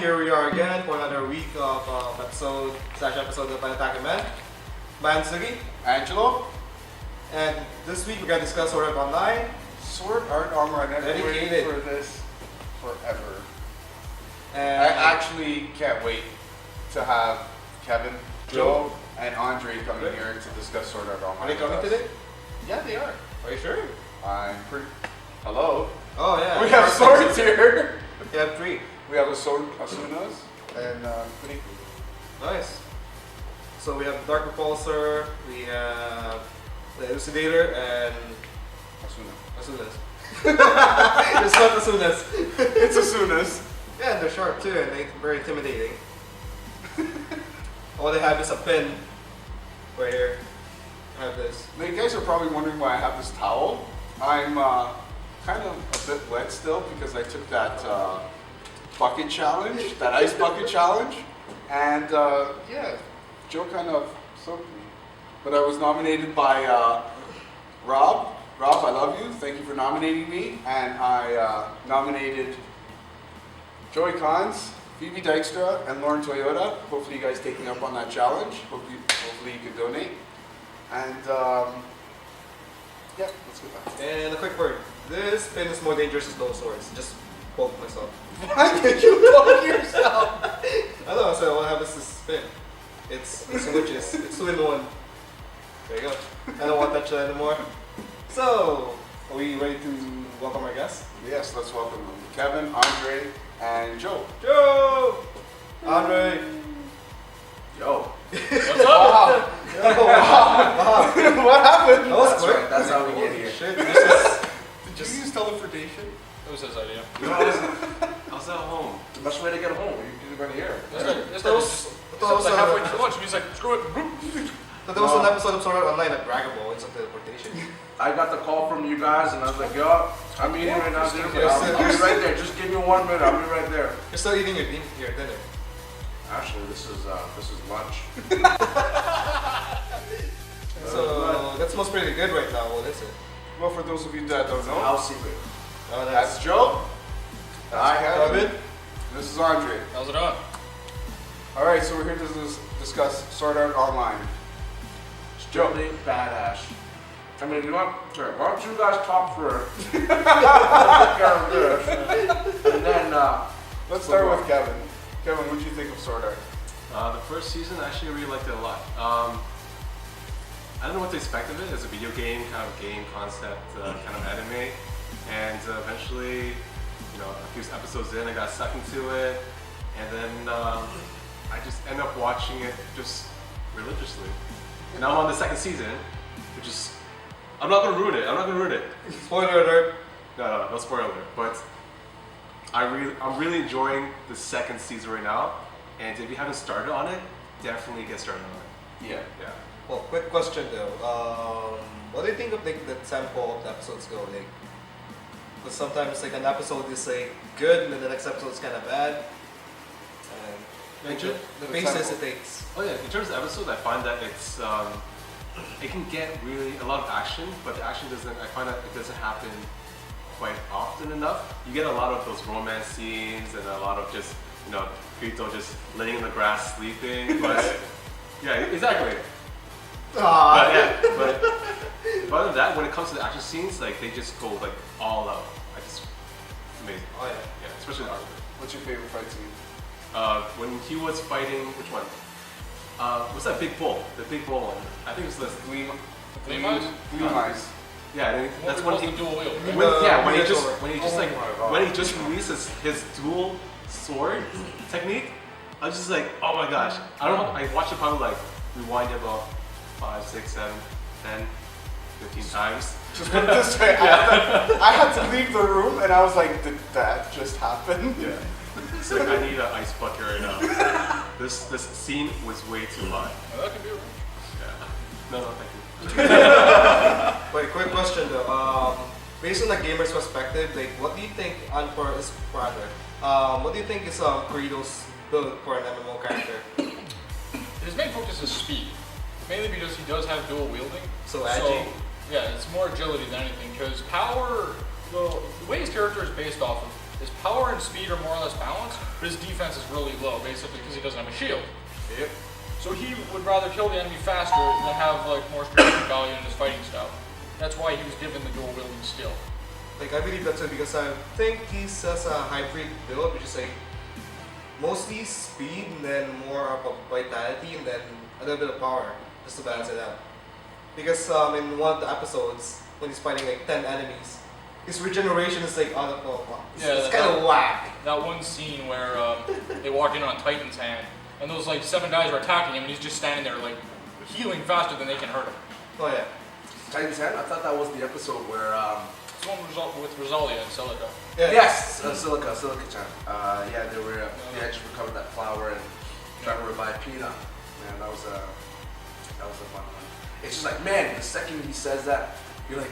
here we are again for another week of episode of Attack Man. I'm Sugi. Angelo. And this week we're going to discuss Sword Art Online. Sword Art Online. I've been waiting Dedicated. for this forever. And I actually can't wait to have Kevin, Joe, and Andre coming here to discuss Sword Art Online. Are they coming today? Yeah, they are. Are you sure? I'm pretty. Hello. Oh yeah. We have swords here. We have 3. We have Asunas and pretty cool. Nice. So we have Dark Repulsor, we have the Elucidator, and Asunas. It's not Asunas. It's Asunas. Yeah, and they're sharp too, and they're very intimidating. All they have is a pin right here. I have this. Now you guys are probably wondering why I have this towel. I'm kind of a bit wet still because I took that bucket challenge, that ice bucket challenge, and yeah, Joe kind of soaked me. But I was nominated by Rob. Rob, I love you. Thank you for nominating me. And I nominated Joey Cons, Phoebe Dykstra, and Lauren Toyota. Hopefully you guys taking up on that challenge. Hopefully you can donate. And yeah, let's get back. And a quick word. This pin is more dangerous than those swords. Just poke myself. Why did you poke yourself? I don't know, so what happens to this pin? It's witches. It's 2 in 1. There you go. I don't want to touch that anymore. So, are we ready to welcome our guests? Yes, let's welcome them. Kevin, Andre, and Joe. Joe! Andre! Yo. What's up? Wow. Wow. What happened? That was That's quick. right, that's how we get Holy here. shit. Did you use teleportation? It was his idea. You know, I was at home. The best way to get home, you're going to hear. Halfway through lunch, and he's like, screw it. So there was an episode of Sword Art Online at Braggable. It's a teleportation. I got the call from you guys, and I was like, yo, I'm eating right now, dude. I'll be right there. Just give me 1 minute. I'll be right there. You're still eating your dinner. Actually, this is lunch. So that smells pretty good right now. What is it? Well, for those of you that don't know, House secret. Oh, that's Joe. I have Kevin. This is Andre. How's it on? All right, so we're here to discuss Sword Art Online. Strictly badass. I mean, you know what? Here, why don't you guys talk first? And then, Let's start with Kevin. Kevin, what do you think of Sword Art? The first season, actually, I really liked it a lot. I don't know what to expect of it. It's a video game, kind of game concept, kind of anime. And eventually, you know, a few episodes in, I got sucked into it. And then I just end up watching it just religiously. And now I'm on the second season, which is, I'm not gonna ruin it. Spoiler alert. No spoiler alert. But I'm really enjoying the second season right now. And if you haven't started on it, definitely get started on it. Yeah. Yeah. Well, quick question though. What do you think of like the tempo of the episodes go? Like, because sometimes like an episode is like good, and then the next episode is kind of bad. And like the paces it takes. Oh yeah, in terms of episodes, I find that it's it can get really a lot of action, but the action doesn't. I find that it doesn't happen quite often enough. You get a lot of those romance scenes and a lot of just Kirito just laying in the grass sleeping. But yeah, exactly. But yeah, but other than that, when it comes to the action scenes, like they just go like all out. It's amazing. Oh yeah. Yeah, especially the art. What's your favorite fight scene? When he was fighting, which one? What's that big bull? The big bull one. I think it's the Gleam Gleam Eyes. Yeah, that's when he dual wield. when he just releases his dual sword technique. I was just like, oh my gosh. I watched it probably like rewind it about 5, 6, 7, 10, 15 times. Just put it this way, I had to leave the room and I was like, did that just happen? Yeah. It's like I need an ice bucket right now. This scene was way too high. Oh, that can be right. Yeah. No, thank you. Wait, quick question though. Based on the gamer's perspective, like, what do you think? What do you think is Kirito's build for an MMO character? His main focus is speed, mainly because he does have dual wielding. So edgy. Yeah, it's more agility than anything. Because power, the way his character is based off of His power and speed are more or less balanced, but his defense is really low, basically because he doesn't have a shield. Yep. So he would rather kill the enemy faster than have like more strategic value in his fighting style. That's why he was given the dual wielding skill. Like I believe that's it because I think he says a hybrid build, which is like mostly speed and then more of a vitality and then a little bit of power just to balance it out. Because in one of the episodes when he's fighting like 10 enemies, his regeneration is like I don't know, it's kind of whack. That one scene where they walk in on Titan's hand and those like 7 guys are attacking him and he's just standing there like healing faster than they can hurt him. Oh yeah. Titan's Hand? I thought that was the episode where It's the one with Rosalia and Celica. Yeah. yes, Silica-chan. Yeah, they had just recovered that flower and trying to revive Pina. Man, that was a fun one. It's just like, man, the second he says that, you're like,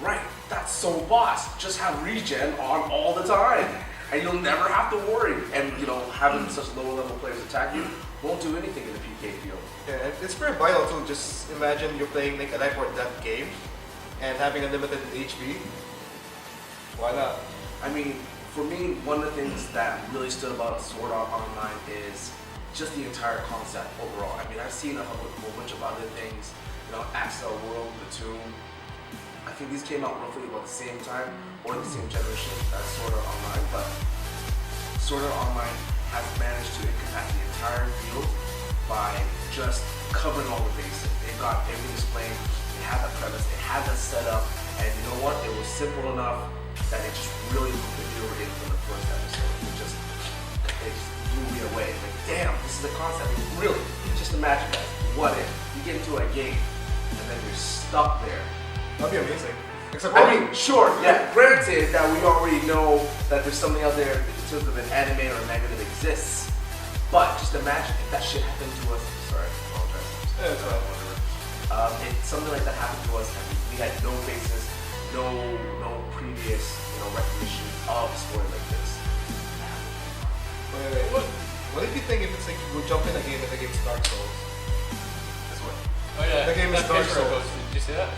right, that's so boss. Just have regen on all the time, and you'll never have to worry. And you know, having such lower level players attack you won't do anything in the PK field. Yeah, it's pretty vital too. Just imagine you're playing like a life or death game and having unlimited HP. Why not? I mean, for me, one of the things that really stood about Sword Art Online is just the entire concept overall. I mean, I've seen a whole bunch of other things, you know, Axel World, Platoon. I think these came out roughly about the same time or the same generation as Sword Art Online, but Sword Art Online has managed to encompass the entire field by just covering all the bases. They got everything explained, they had the premise, they had the setup, and you know what? It was simple enough that it just really blew me in from the first episode. It just blew me away. Like, damn, this is a concept. Really, just imagine that. What if you get into a game and then you're stuck there? That'd be amazing. Except I mean, sure, yeah, granted that we already know that there's something out there in terms of an anime or a manga that exists, but just imagine if that shit happened to us. Sorry, I apologize. Yeah, it's fine. Whatever. If something like that happened to us and we had no basis, no previous, you know, recognition of a story like this. Wait. What if you think if it's like you jump in a game and the game's Dark Souls? That's what. Oh yeah, The game is that Dark picture I Souls. posted. Did you see that?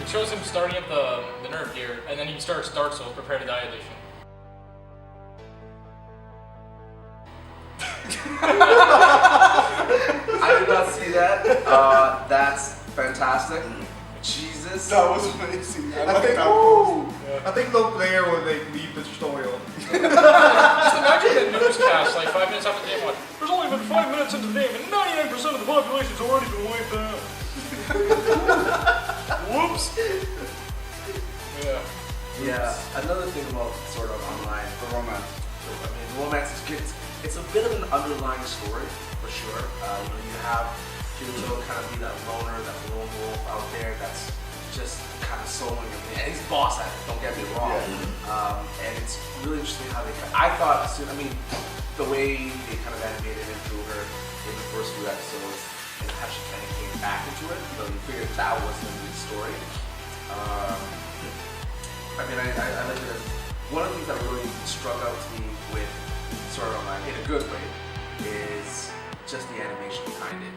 It shows him starting up the nerf gear, and then he starts Dark Souls, Prepare to Die edition. I did not see that. That's fantastic. Jesus. That was amazing. I I like think, that post. I think no player would like leave the tutorial. Just imagine the newscast like 5 minutes after the game, like, there's only been 5 minutes into the game, and 99% of the population's already been wiped out. Whoops. Yeah. Yeah. Another thing about Sword Art Online, The romance. I mean, romance is good. It's a bit of an underlying story for sure. You know, you have Kirito kind of be that loner, that lone wolf out there that's just kind of soloing everything. And he's boss at it, don't get me wrong. And it's really interesting how they I thought, I mean, the way they kind of animated and drew her in the first few episodes and how she kind of came back into it, you know, you figured that was going to be the story. I mean, I like it as one of the things that really struck out to me with Sword Art Online in a good way is just the animation behind it.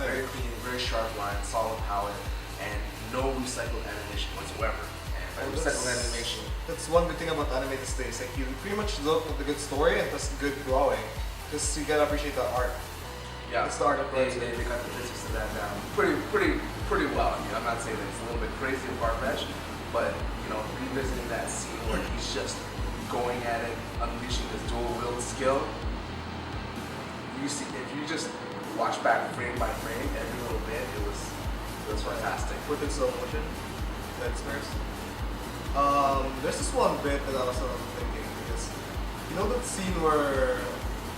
Very clean, very sharp lines, solid palette, and no recycled animation whatsoever. And by recycled animation, That's one good thing about anime these days. Like you pretty much look at the good story and plus good drawing. Because you gotta appreciate the art. yeah, It's the art of they cartoon. got the business of that down pretty well. I mean, I'm not saying that it's a little bit crazy and far-fetched, but you know, revisiting that scene where he's just going at it, unleashing his dual wield skill. You see, if you just watch back frame by frame, every little bit, it was fantastic. With its slow motion. That's first. There's this one bit that I was thinking because you know that scene where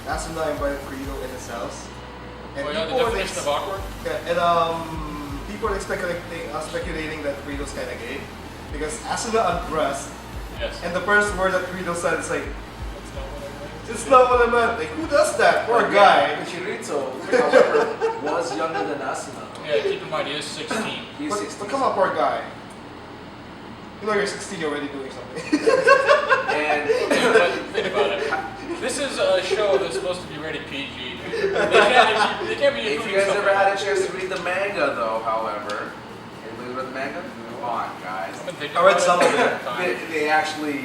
Asuna invited Credo in his house? And Oh yeah, the people were definition of awkward? Yeah, and people were speculating that Credo's kinda gay. Because Asuna undressed Yes. and the first word that Credo said is like, That's not what I meant. it's not what I meant. Like who does that? Poor But guy. Kirito, however, was younger than Asuna. Yeah, keep in mind he is 16. He's But 16. come on, poor guy. You know you're 16, you're already doing something. And But think about it. This is a show that's supposed to be rated PG. They can't be if doing you guys stuff ever like had a that. chance to read the manga, though, however, anybody read the manga? Come on, guys. I've been thinking I read about some it of it. all the time. They actually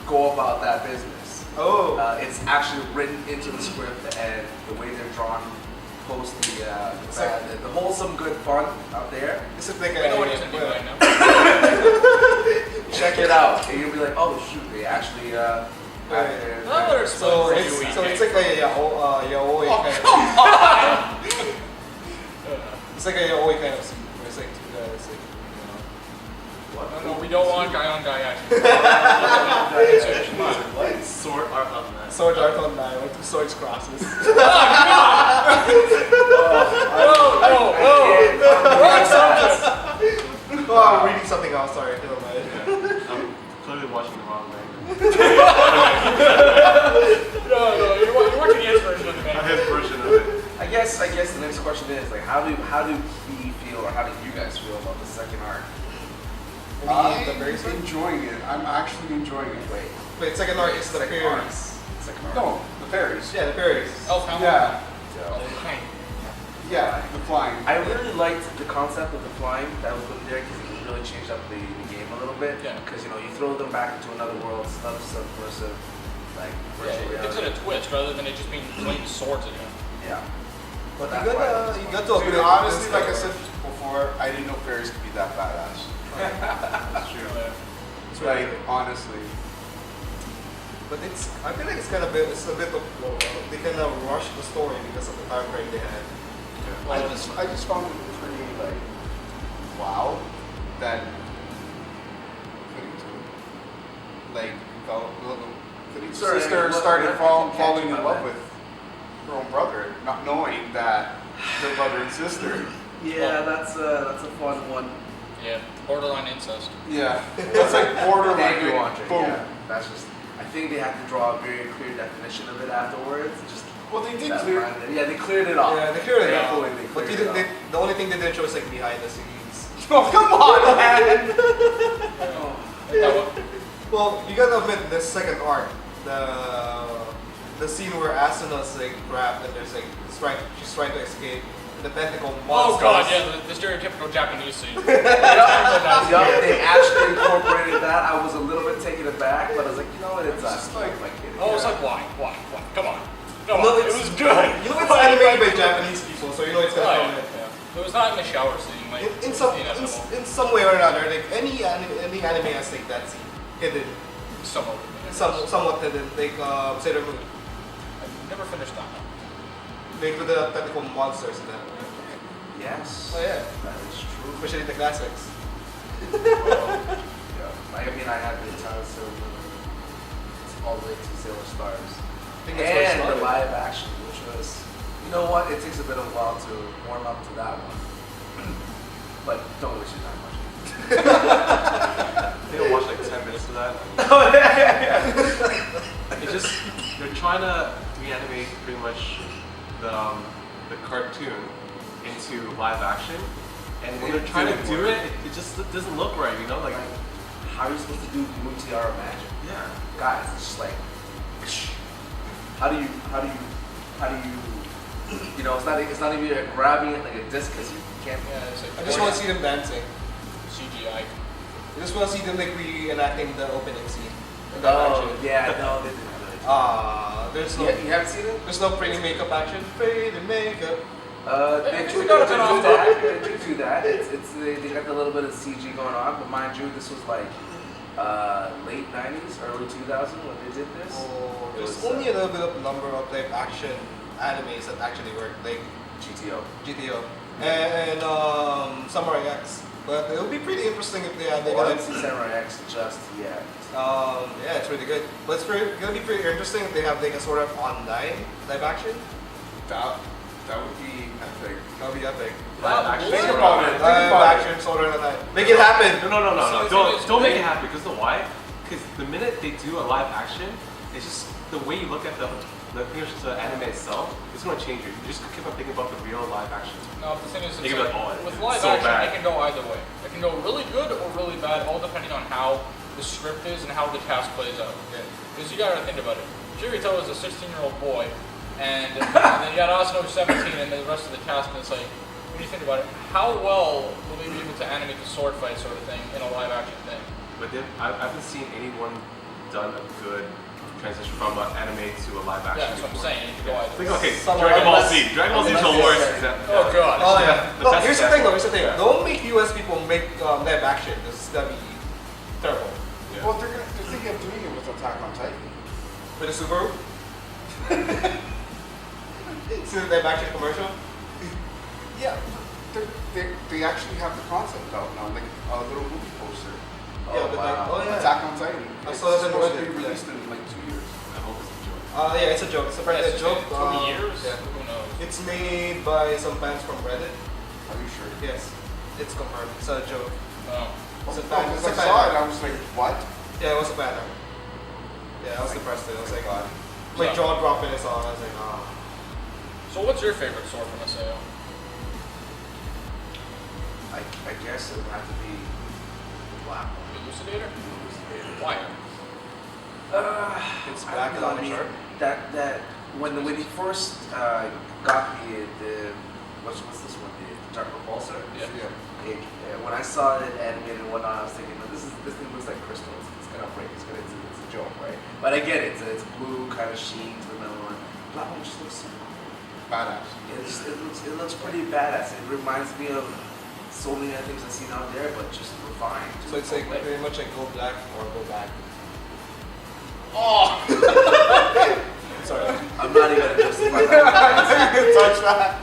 go about that business. Oh. It's actually written into the script, and the way they're drawn post the wholesome good fun out there. Is it like I know what he's gonna do right now. Check it out, and you'll be like, oh shoot, they actually have their. So it's like a yaoi kind of. It's like a yaoi kind of scene where it's like two guys like, No, we don't want guy on guy action. Sword art online. Sword art online with two swords crosses. Oh, I'm reading something else. Sorry, never mind. I'm clearly watching the wrong language. No, you're watching his version of the His man. version of it. I guess the next question is like, how do he feel, or how do you guys feel about the second arc? I'm enjoying it. I'm actually enjoying it. Wait, second arc is the fairies. Second arc. No, the fairies. Yeah, the fairies. Elf Hamlet. Yeah, Yeah. the flying. I really liked the concept of the flying that was put in there because it really changed up the game a little bit. Yeah. Because you throw them back into another world, subversive, like virtual Yeah, it gives it reality. a twist rather than it just being plain swords again. Yeah. But That's you why got to Dude, upgrade honestly, this like I stuff. said before, I didn't know fairies could be that badass. That's true. It's really Like, good. honestly. But I feel like it's a bit of they kind of rushed the story because of the time frame they had. I just found it pretty, like, wow, that like, Sorry, sister what- started what- I can't falling catch in my love bad. with her own brother, not knowing that they're brother and sister. Yeah, that's a fun one. Yeah, borderline incest. Yeah, that's like borderline. Thank you, like, Andre. boom. Yeah, that's just. I think they had to draw a very clear definition of it afterwards. Just Well, they did that clear. line there. Yeah, they cleared it off. Yeah, they cleared it Thankfully, out. they But cleared you it didn't, off. the only thing they didn't show is like behind the scenes. Oh, come on, man! Oh. Well, you gotta admit the second arc, the scene where Asuna's like trapped and there's like she's trying to escape and the tentacle Oh monsters. god, yeah, the stereotypical Japanese scene. Yup, they actually incorporated that. I was a little bit taken aback, but I was like, you know what, it's Just like- Oh, it's like why? Come on. Come No, on. It it's- was good. You know it's animated by Japanese people, so you know it's gonna come in. Yeah. It was not in the shower scene, like In some inevitable. in some way or another, like any anime has like that scene hidden, Somewhat. somewhat hidden, like Sailor Moon, I've never finished that one. like with the tentacle monsters and that. Yes. Oh yeah, That is true. especially the classics. Yeah. I mean, I had the entire Sailor Moon all the way to Sailor Stars. I think that's where it And the started. live action, which was, you know what, it takes a bit of a while to warm up to that one. But don't wish it that much. They don't watch like 10 minutes of that. It's just they're trying to reanimate pretty much the cartoon into live action, and when they're trying to do it, it just doesn't look right. You know, like How are you supposed to do Mutiara magic? yeah. Guys, it's just like, how do you, you know, it's not even like grabbing it like a disc because you can't. Yeah, it's like I just want to see them dancing. CGI. I just want to see them like reenacting the opening scene. In that Oh, action. yeah, no, they didn't really. There's no You haven't seen it? there's no pretty makeup action. Pretty makeup. They we do got a bit off that. They do that. They got a little bit of CG going on, but mind you, this was like late 90s, early 2000 when they did this. Oh, It there's was, only a little bit of number of like action animes that actually work, like GTO. GTO and Samurai X. But it would be pretty interesting if they had I like didn't see Samurai X just yet. yeah, it's really good. But it's gonna be pretty interesting if they have like a sort of online live action. That would be epic. That would be epic. Live action. Think about it. Think Live about it. action sort of online. Make it happen. No. So Don't make it happen because the why? Because the minute they do a live action, it's just the way you look at the anime itself. It's gonna change you. You just keep on thinking about the real live action. No, the thing is, You it's can be like, like, oh, with it's live so action, bad. it can go either way. It can go really good or really bad, all depending on how the script is and how the cast plays out. Because you gotta think about it. Kirito is a 16-year-old boy, and then you got Asano who's 17, and the rest of the cast, and it's like, when you think about it, how well will they be able to animate the sword fight sort of thing in a live action thing? But then I haven't seen anyone done a good transition from an anime to a live action. Yeah, that's what I'm saying. You can go either. Like, okay, Some Dragon Ball unless- Z. Dragon Ball Z is the unless- worst yeah. example. Oh god. Oh yeah. The No, best here's the thing though. Here's the thing. Yeah. Don't make US people make live action. This is gonna be terrible. Yeah. Well, they're thinking of doing it with Attack on Titan. With a Subaru. See the live action commercial? Yeah, they actually have the concept out now, like a little movie poster. Yeah, but like, oh yeah. Attack on Titan. I It's saw that in supposed to be Reddit, released in like 2 years. I hope it's a joke. Yeah, it's a joke. It's a Reddit joke. 20 years? Yeah. Who knows? It's made by some fans from Reddit. Are you sure? Yes, it's confirmed. It's a joke. Oh. It's a Oh, fan. because It's a I saw it, fan. I was like, what? Yeah, it was a banner. Yeah, I was depressed. I was like, God. my So- jaw dropped when I saw it. I was like, ah. So what's your favorite sword from SAO? I guess it would have to be black one. Elucidator? Why? It's I black don't know, and I mean, sharp. that when he first got the what's this one, the Dark Repulsor. Yeah. When I saw it animated and whatnot, I was thinking, this thing looks like crystal. It's gonna break. It's a joke, right? But I get it. It's blue kind of sheen to the metal one. Black one just looks so. Badass. It looks pretty badass. It reminds me of so many other things I've seen out there, but just refined. So it's like very much like go black or go back. Oh! Sorry. I'm not even gonna justify that. Touch that.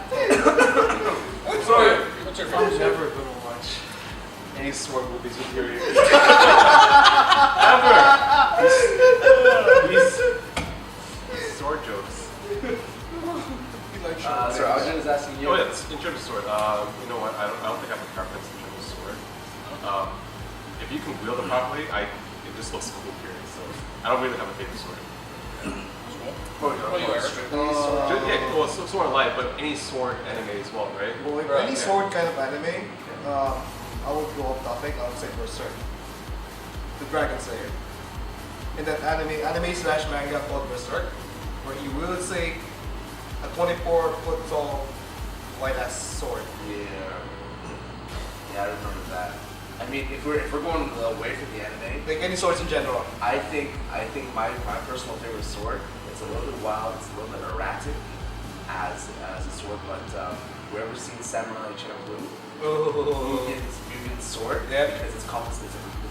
Sorry. What's your I'm favorite sword? never gonna watch any sword movies with Yuri. Ever. These sword jokes. So Arjun is asking you. Oh yeah, in terms of sword, you know what? I don't think I have a preference in terms of sword. If you can wield it properly, it just looks cool. Period. So I don't really have a favorite sword. What about you, Eric? Yeah, well, sword of light, but any sword anime as well, right? Well, like Right, any yeah. sword kind of anime, I would go off topic. I would say Berserk, the Dragon Slayer. In that anime/manga called Berserk, where he wields a 24-foot tall white ass sword. Yeah, I remember that. I mean, if we're going away from the anime, Like any swords in general. I think my personal favorite sword. It's a little bit wild. It's a little bit erratic as a sword, but whoever's seen Samurai Champloo, Oh. Mugen's sword, Yeah. because it's a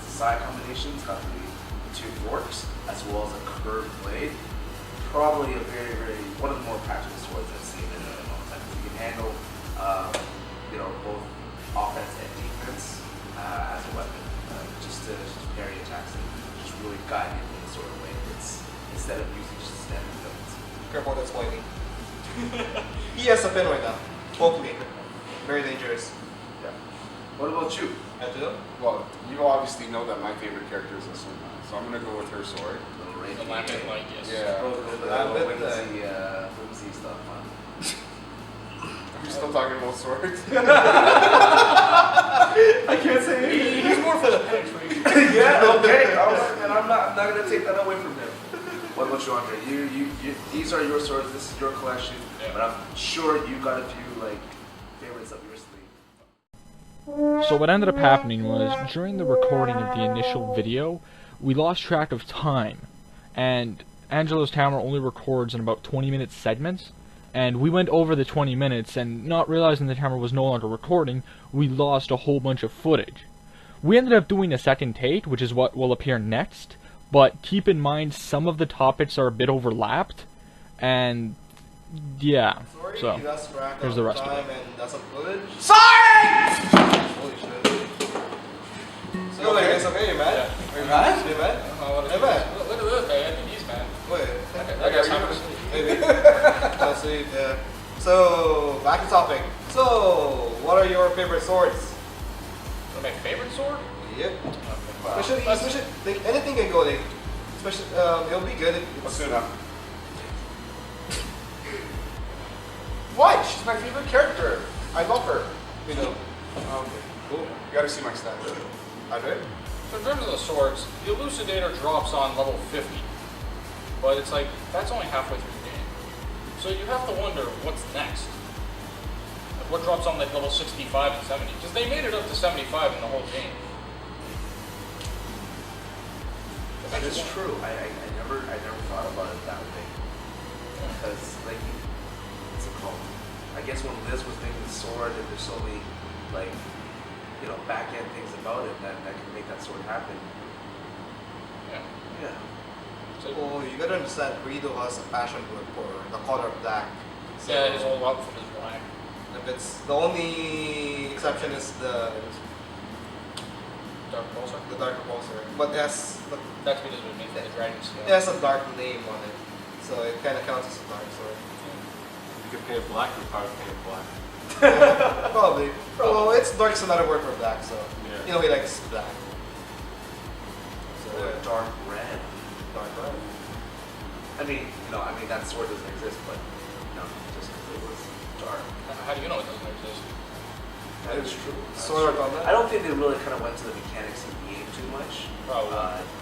side combination. It's got the two forks as well as a curved blade. Probably a very one of the more practical swords I've seen in a long time. You can handle both offense and defense as a weapon, just parry attacks and just really guide you in the sort of way. It's instead of using just standard weapons. Careful, that's Whitey. He has a pin right now. Poke me. Very dangerous. Yeah. What about you? Angelo? Well, you obviously know that my favorite character is Asuna, so I'm gonna go with her sword. Little Ray. The Lambent Light, yes. Yeah. Whimsy stuff, huh? Are we still talking about swords? I can't say anything. He's more for the penetration. Yeah, okay. All right, and I'm not gonna take that away from him. What about you, Andre? You these are your swords. This is your collection. Yeah. But I'm sure you got a few favorites up your sleeve. So what ended up happening was, during the recording of the initial video, we lost track of time, and Angelo's camera only records in about 20-minute segments, and we went over the 20 minutes, and not realizing the camera was no longer recording, we lost a whole bunch of footage. We ended up doing a second take, which is what will appear next, but keep in mind some of the topics are a bit overlapped, and yeah, Sorry, so you lost track here's of the rest of time it. and that's some footage. Sorry! Holy shit. So, like, it's okay, you're mad? Yeah. Are you mad? You mad? Hey, man. Look at this guy. I think he's mad. Wait. That guy's half asleep. Maybe. I'll see, yeah. So, back to topic. So, what are your favorite swords? My favorite sword? Yep. Wow. Especially, like, anything can go, like, especially, it'll be good if it's... Asuna. Why? She's my favorite character. I love her. You know. Okay. Cool. You gotta see my stats. Andre? So in terms of the swords, the Elucidator drops on level 50. But it's like, that's only halfway through the game. So you have to wonder, what's next? Like, what drops on like level 65 and 70? Because they made it up to 75 in the whole game. That is true. I never thought about it that way. Because like what's it called? I guess when Liz was making the sword, and there's so many like back end things about it that can make that sword happen. Yeah. Yeah. So, Well, you gotta understand, Guido has a passion for the color black. So yeah, his whole outfit is black. if it's the only exception is the Dark Pulsar. dark repulsor, but it has That's because it was made for the dragon scale. it has a dark name on it, so it kind of counts as a dark sword. If you could paint it black, you'd probably paint it black. Probably. Well, it's dark's another word for black, so Yeah. he likes black. So Or dark red. dark red. I mean, that sword doesn't exist, but just because it was dark. How do you know it doesn't exist? That is true. Sword on that. I don't think they really kind of went to the mechanics of the game too much. Probably.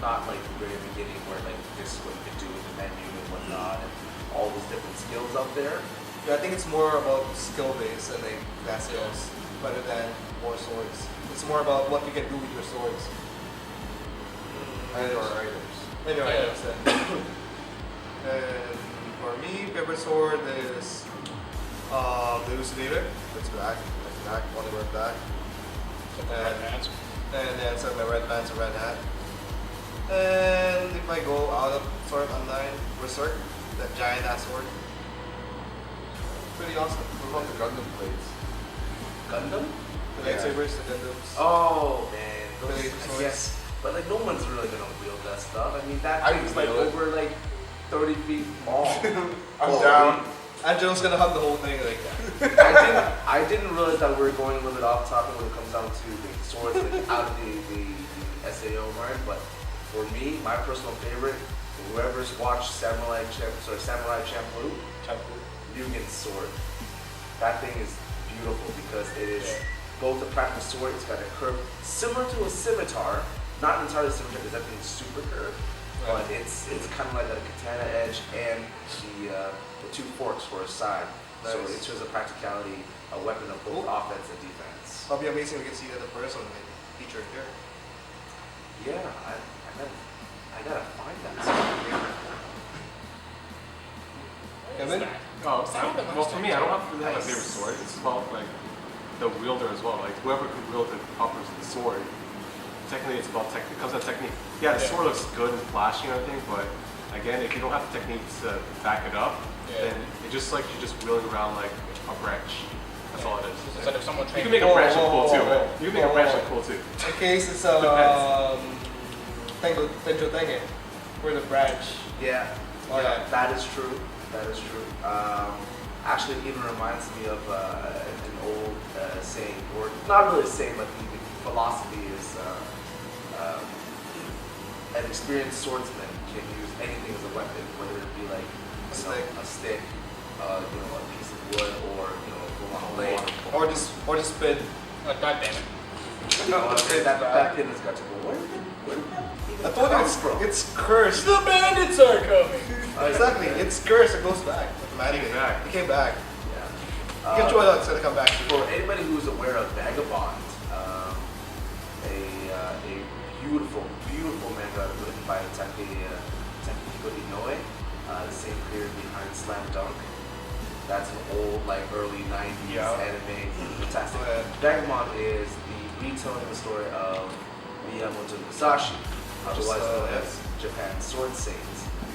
Not like the very beginning where like this is what you can do with the menu and whatnot and all those different skills up there. Yeah, I think it's more about skill base and like that skills rather than more swords. It's more about what you can do with your swords. And or items. Anyway, Yeah. I understand. And for me, favorite sword is the Elucidator. It's black. It's black. Only wear black. Except for red pants. And then instead of my red pants, a red hat. And if I go out of sword online, Berserk, that giant ass sword. Pretty awesome. What about the Gundam blades? Gundam? The Yeah. lightsabers, the Gundams. Oh man, Really, I swords. guess. But like no one's really gonna wield that stuff. I mean that I thing's like wield it. over like 30 feet long. I'm Oh, down. Angelo's gonna hug the whole thing like that. I didn't realize that we were going a little bit off topic when it comes down to the swords like, out of the SAO line, but for me, my personal favorite, whoever's watched Samurai Champloo, Mugen's sword. That thing is beautiful because it is both a practical sword, it's got a curve similar to a scimitar, not entirely scimitar because that thing's super curved, but it's kind of like a katana edge and the two forks for a side. So Nice. in terms of practicality, a weapon of both Cool. offense and defense. It'll be amazing if we can see that in person like featured here. Yeah, I gotta find that sword. Kevin? Oh, well, for me, I don't have to really have a favorite sword. It's about like the wielder as well. Like whoever can wield the proper sword. Technically, it's about technique. It comes down to technique. Yeah, the sword looks good and flashy and everything, but again, if you don't have the technique to back it up, then it's just like you're just wheeling around like a branch. That's all it is. Instead of someone You training. can make a branch look Whoa, cool too. whoa, whoa. You can make a branch look cool too. In case it's Tenjo Tenge, for the branch. Yeah, Oh, yeah. that is true. That is true. Actually, it even reminds me of an old saying, or not really a saying, but the philosophy is an experienced swordsman can use anything as a weapon, whether it be like a stick, a piece of wood, or a long blade. Or just spin. God damn it. That pin has got to go. Where did that even I told you come from? it's cursed. The bandits are coming! Exactly, it's cursed. It goes back automatically. It came back. It came back. Yeah. You can throw it out. It's gonna come back. For anybody who's aware of Vagabond, a beautiful, beautiful manga written by Takehiko Inoue, the same creator behind Slam Dunk. That's an old, early 90s anime. Fantastic. Oh, yeah. Vagabond is the retelling of the story of Miyamoto Musashi, otherwise known as Japan's Sword Saint.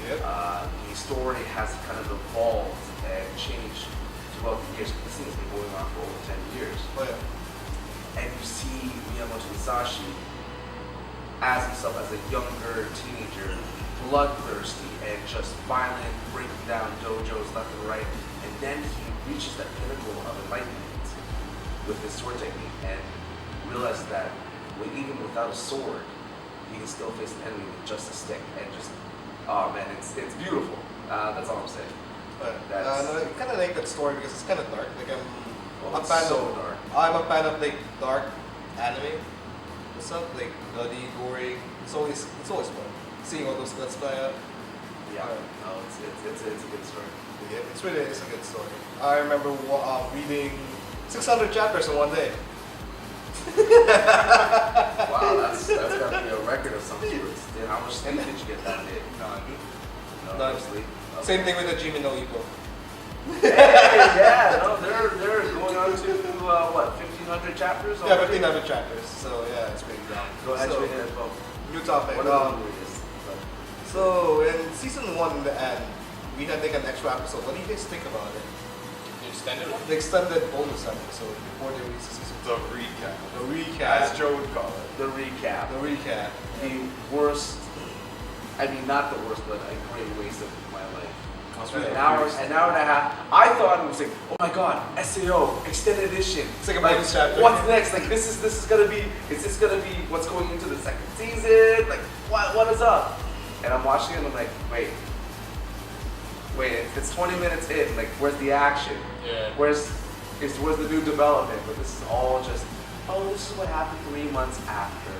Yep. The story has kind of evolved and changed throughout the years. This thing has been going on for over 10 years. Oh yeah. And you see Miyamoto Musashi as himself as a younger teenager, bloodthirsty and just violent, breaking down dojos left and right. And then he reaches that pinnacle of enlightenment with his sword technique and realizes that even without a sword, he can still face an enemy with just a stick and just, oh man, it's beautiful. That's all I'm saying. But, That's- no, I kind of like that story because it's kind of dark. I'm a It's fan so of dark. I'm a fan of dark anime and stuff, like bloody, gory. It's always fun seeing all those guts fly out. Yeah, no, it's a good story. Yeah, it's a good story. I remember reading 600 chapters in one day. Wow, that's got to be a record of some sorts. Then how much sleep did you get that day? None. No sleep. Okay. Same thing with the Jimmy no Ippo. Hey, yeah, no, they're going on to what 1,500 chapters? Yeah, already? 1,500 chapters. So yeah, it's pretty down. Go ahead, So, Jimmy, as well. new topic. What are the movies? So in season 1 in the end, we had like an extra episode. What do you guys think about it? The extended one? The extended bonus episode before they released the season. The recap. The recap. As Joe would call it. The recap. The recap. The worst. I mean, not the worst, but a great waste of my life. I was really An hour confused. and a half. I thought it was like, oh my god, SAO extended edition. It's like a bonus chapter. What's next? Like this is gonna be. Is this gonna be what's going into the second season? Like what is up? And I'm watching it and I'm like, wait, it's 20 minutes in. Like where's the action? Yeah. Where's the new development? But this is all just, oh, this is what happened 3 months after.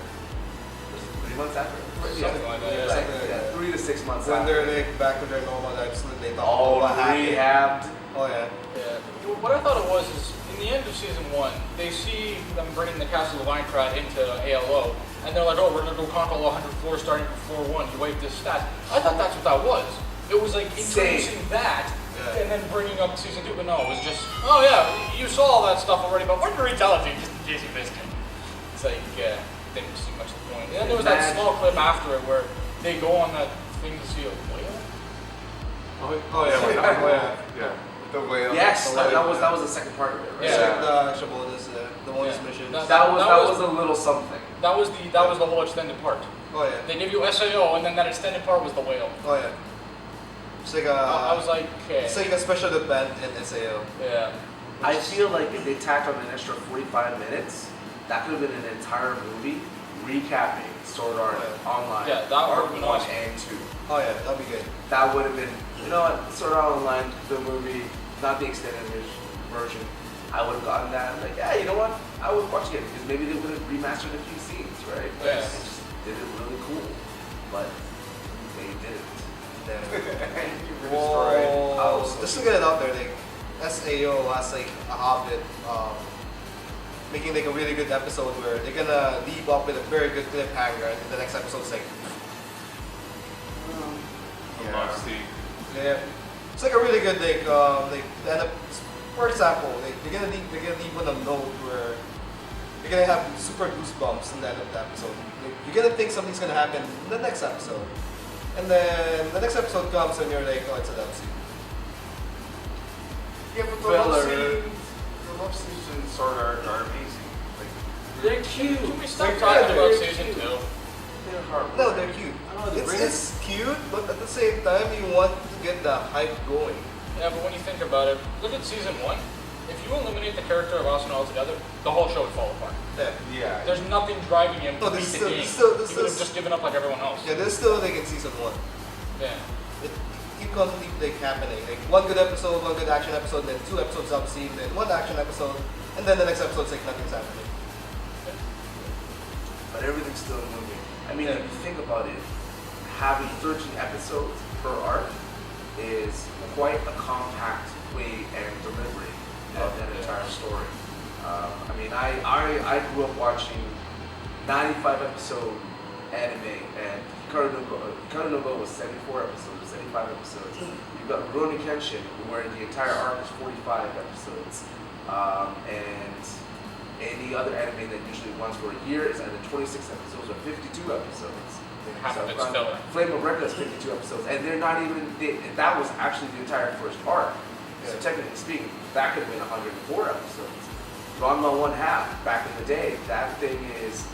Was it 3 months after? Something like that, yeah. Like, yeah, 3 to 6 months When after. they're like back to their normal lives, and they talk all about what happened. rehabbed. Oh yeah. Yeah. What I thought it was is, in the end of season 1, they see them bringing the Castle of Eintracht into ALO, and they're like, oh, we're going to go conquer all 100 floors starting from floor 1, you wave this stat. I thought that's what that was. It was like introducing that, Yeah. and then bringing up season 2, but no, it was just, oh yeah, you saw all that stuff already, but we're going to retell it to you just in case you missed it. It's like, didn't see much of the point. And then there was that small clip after it where they go on that thing to see a whale. Oh yeah. Yeah. The whale. Yes, the that whale. was the second part of it, right? It's Yeah. like the Shabonas, the bonus Yeah. mission. That- That was a little something. That was the whole extended part. Oh yeah. They give you SAO, and then that extended part was the whale. Oh yeah. It's like a. I was like, okay. It's like a special event in SAO. Yeah. I feel like if they tacked on an extra 45 minutes, that could have been an entire movie recapping Sword Art Online. Yeah, that Art would've been 1 awesome. and 2. Oh yeah, that'd be good. That would have been, you know what, Sword Art Online, the movie, not the extended version. I would have gotten that. Like, yeah, you know what? I would watch it because maybe they would have remastered a few scenes, right? Yeah. They just did it really cool, but they didn't. Whoa. Just to get it out there, like SAO has like a Hobbit, making like a really good episode where they're gonna leave up with a very good cliffhanger, and the next episode's like, yeah, it's like a really good like the end of, for example, like they're gonna leave on a note where you're gonna have super goosebumps in the end of the episode. Like, you're gonna think something's gonna happen in the next episode. And then the next episode comes and you're like, oh, it's a love scene. Yeah, but the love scenes in Sword Art are amazing. Like, They're cute. Can we stop They're talking good. about They're season cute. 2? They're heartbreaking. No, they're cute. It's cute, but at the same time, you want to get the hype going. Yeah, but when you think about it, look at season 1. If you eliminate the character of Asuna altogether, the whole show would fall apart. yeah. There's nothing driving him to No, beat this the still- game. this still- He this would have still- just given up like everyone else. Yeah, there's still like in season 1. Yeah. It keep constantly like happening. Like one good episode, one good action episode, then 2 episodes of scene, then 1 action episode, and then the next episode's like nothing's happening. But everything's still moving. I mean, Yeah. if you think about it, having 13 episodes per arc is quite a compact way and delivery of that entire story. I mean, I grew up watching 95 episode anime, and Hikaru no Go was 74 episodes, or 75 episodes. You've got Rurouni Kenshin, where the entire arc is 45 episodes, and any other anime that usually runs for a year is either 26 episodes or 52 episodes. Half of it's filler. Flame of Recca is 52 episodes, and they're not even. That was actually the entire first arc. So Yeah. technically speaking, that could have been 104 episodes. Ranma 1/2 back in the day, that thing is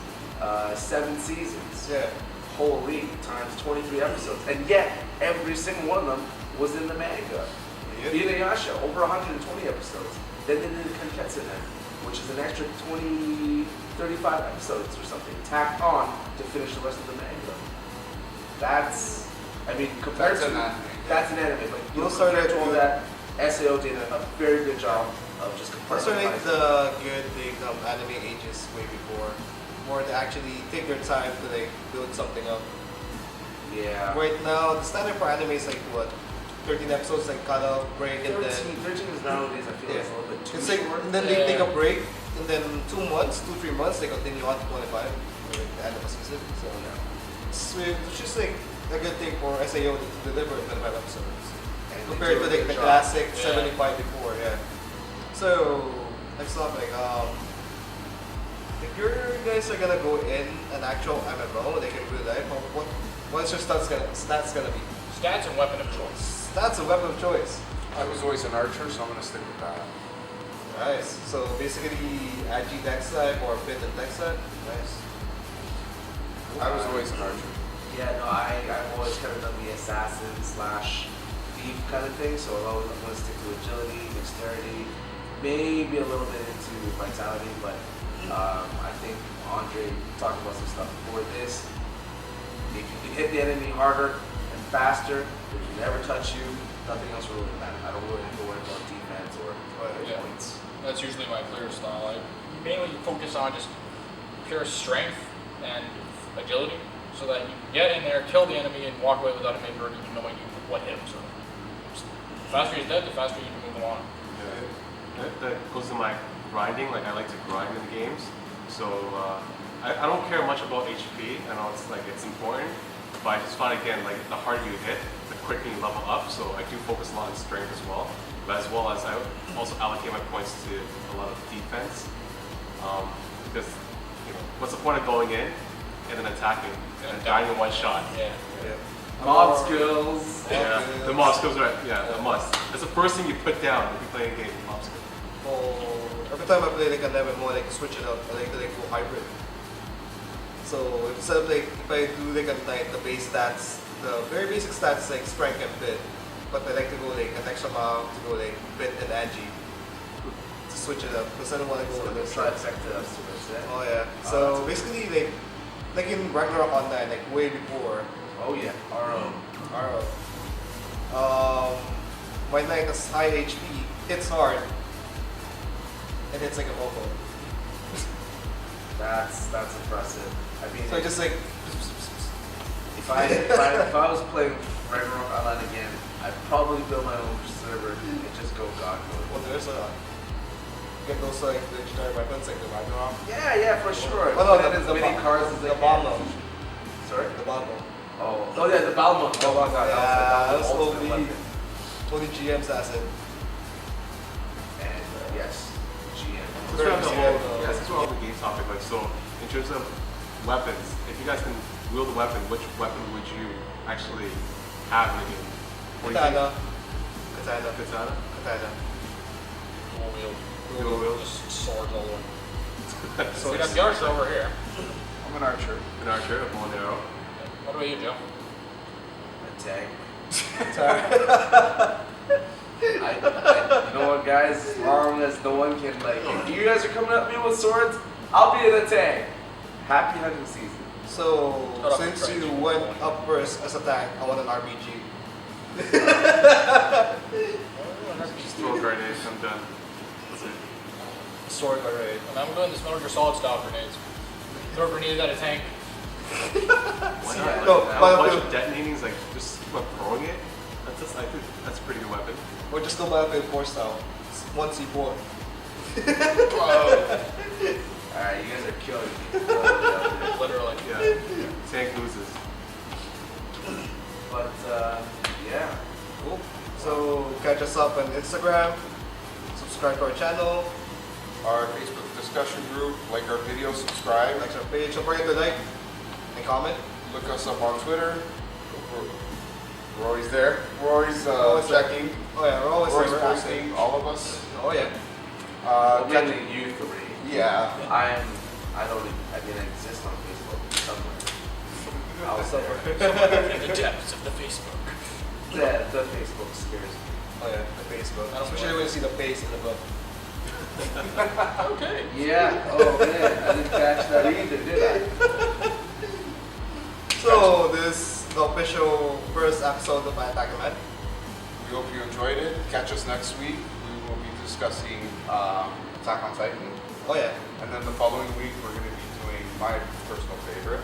7 seasons. Yeah. Holy, times 23 episodes, and yet every single one of them was in the manga. Yeah. Inuyasha, over 120 episodes. Then they did the Kanketsunen, which is an extra 35 episodes or something, tacked on to finish the rest of the manga. That's, I mean, compared That's to an anime. that's an anime, but you know, Those are compared to all good. that, SAO did a very good job of just Those are like compartmentalizing. the good big anime ages way before, where they actually take their time to like build something up. Yeah. Right now, the standard for anime is like what, 13 episodes, like cut off, break, and 13 is nowadays, I feel Yeah. it's a little bit too it's like, short. and then they take Yeah. a break, and then 2 months, 2-3 months, they continue on to 25. during the end of the season. So it's just like a good thing for SAO to deliver 25 episodes And they compared do to a the good job. classic Yeah. 75 before. Yeah. So next topic. If you guys are gonna go in an actual MMO, like in real life, what's your stats gonna be? Stats and weapon of choice. Stats a weapon of choice. I was always an archer, so I'm gonna stick with that. Nice. So basically, Agi dex type or Bit and dex type. Nice. I was always an archer. Yeah, no, I've always kind of done the assassin slash thief kind of thing, so I'm going to stick to agility, dexterity, maybe a little bit into vitality, but I think Andre talked about some stuff before this. If you can hit the enemy harder and faster, they can never touch you, nothing else will really matter. I don't really have to worry about defense or Yeah. points. That's usually my clear style. I mainly focus on just pure strength and agility, so that you can get in there, kill the enemy, and walk away without him even knowing what hit him. So the faster he's dead, the faster you can move him on. Yeah, that goes to my grinding. Like I like to grind in the games, so I don't care much about HP. I know it's important, but I just find again like the harder you hit, the quicker you level up. So I do focus a lot on strength as well, but as well as I also allocate my points to a lot of defense, because what's the point of going in and then attacking and then dying in one shot? Yeah. Yeah. Mob skills. Yeah, the mob skills are a must. That's the first thing you put down if you play a game. Mob skills. Every time I play like an MMO, I like switch it up. I like to go hybrid. So instead of like if I do like a night, the base stats, the very basic stats like strength and bit, but I like to go like an extra mile to go like bit and agi to switch it up because I don't want to go So with the this. trifecta of Super Oh yeah. So basically like in Ragnarok Online, like way before. Oh yeah, RO. My knight has high HP, hits hard, and hits like a mofo. That's impressive. I mean, So I just like if I was playing Ragnarok Online again, I'd probably build my own server and just go God mode. well, there's get those like legendary weapons like the Ragnarok. Yeah, for sure. Oh no, Put in as many cards as I the can. bomb mode. Sorry? The bomb mode. Oh yeah, the Balmont. Oh my God, Yeah, that was that's the ultimate only- weapon. Only GM's asset. And yes, GM. Since we're on the Very whole, good. since we're on the game topic, like so, in terms of weapons, if you guys can wield a weapon, which weapon would you actually have in the game? What do you think? Katana. Katana. Katana. Dual wield. Dual wield. Just swords all over. So We got the archer over here. I'm an archer. An archer, a bow and arrow. What about you, Joe? Attack. Katana. You know what, guys? As long as no one can if you guys are coming at me with swords, I'll be in a tank. Happy hunting season. So Shut up, since Frank. you went up first as a tank, I want an RPG. Just throw a grenade, I'm done. That's it. Sword array. And I'm doing this Metal Gear Solid style grenades. Throw grenades at a tank. Why not? Like, No, I have but- a bunch of detonating, like just throwing it. I think that's a pretty good weapon. Or just go Battlefield 4 style. 1C4. Alright, you guys are killing me. Literally. Yeah. Tank loses. But yeah. Cool. So catch us up on Instagram. Subscribe to our channel. Our Facebook discussion group, like our video, subscribe. Like our page. Don't forget to like and comment. Look us up on Twitter. We're always there. We're always Always there. checking. Oh yeah, we're always We're always there. posting, all of us. Oh yeah. Mainly you three. Yeah. I exist on Facebook somewhere. Out there. In the depths of the Facebook. The Facebook scares me. Oh yeah, the Facebook. I don't Especially know. when you see the face in the book. Okay. Yeah. Oh man, I didn't catch that either, did I? So this is the official first episode of My Attack Man. We hope you enjoyed it. Catch us next week. We will be discussing Attack on Titan. Oh yeah. And then the following week, we're going to be doing my personal favorite.